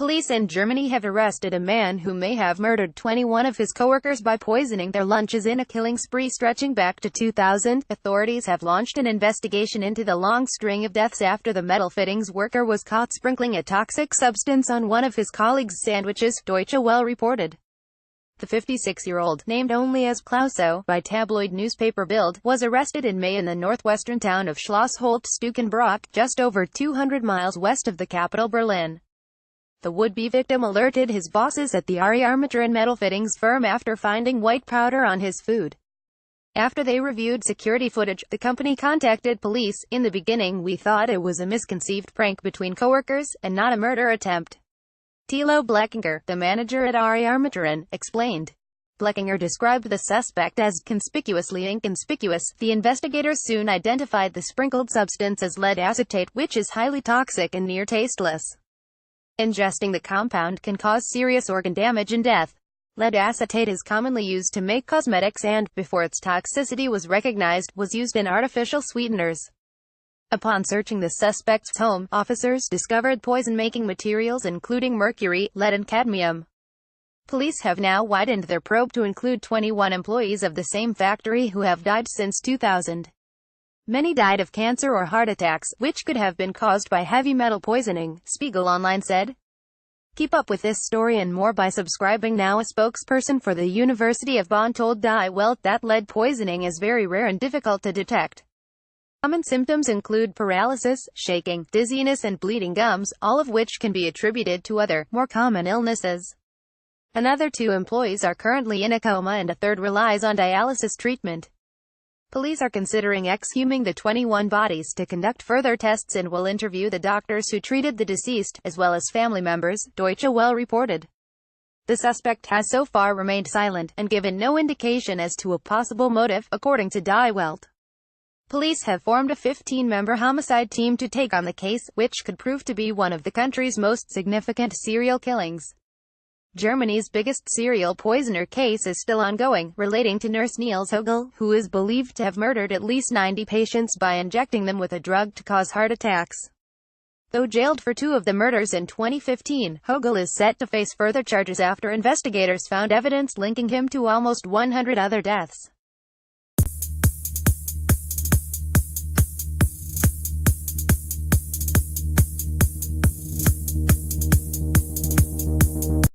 Police in Germany have arrested a man who may have murdered 21 of his coworkers by poisoning their lunches in a killing spree stretching back to 2000. Authorities have launched an investigation into the long string of deaths after the metal fittings worker was caught sprinkling a toxic substance on one of his colleagues' sandwiches, Deutsche Welle reported. The 56-year-old, named only as Klauso by tabloid newspaper Bild, was arrested in May in the northwestern town of Schloss Holt-Stukenbrock, just over 200 miles west of the capital Berlin. The would-be victim alerted his bosses at the Armaturen metal fittings firm after finding white powder on his food. After they reviewed security footage, the company contacted police. "In the beginning we thought it was a misconceived prank between coworkers, and not a murder attempt," Thilo Bleckinger, the manager at Armaturen, explained. Bleckinger described the suspect as conspicuously inconspicuous. The investigators soon identified the sprinkled substance as lead acetate, which is highly toxic and near tasteless. Ingesting the compound can cause serious organ damage and death. Lead acetate is commonly used to make cosmetics and, before its toxicity was recognized, was used in artificial sweeteners. Upon searching the suspect's home, officers discovered poison-making materials including mercury, lead and cadmium. Police have now widened their probe to include 21 employees of the same factory who have died since 2000. Many died of cancer or heart attacks, which could have been caused by heavy metal poisoning, Spiegel Online said. Keep up with this story and more by subscribing now. A spokesperson for the University of Bonn told Die Welt that lead poisoning is very rare and difficult to detect. Common symptoms include paralysis, shaking, dizziness and bleeding gums, all of which can be attributed to other, more common illnesses. Another 2 employees are currently in a coma and a third relies on dialysis treatment. Police are considering exhuming the 21 bodies to conduct further tests and will interview the doctors who treated the deceased, as well as family members, Deutsche Welle reported. The suspect has so far remained silent, and given no indication as to a possible motive, according to Die Welt. Police have formed a 15-member homicide team to take on the case, which could prove to be one of the country's most significant serial killings. Germany's biggest serial poisoner case is still ongoing, relating to nurse Niels Hogel, who is believed to have murdered at least 90 patients by injecting them with a drug to cause heart attacks. Though jailed for 2 of the murders in 2015, Hogel is set to face further charges after investigators found evidence linking him to almost 100 other deaths.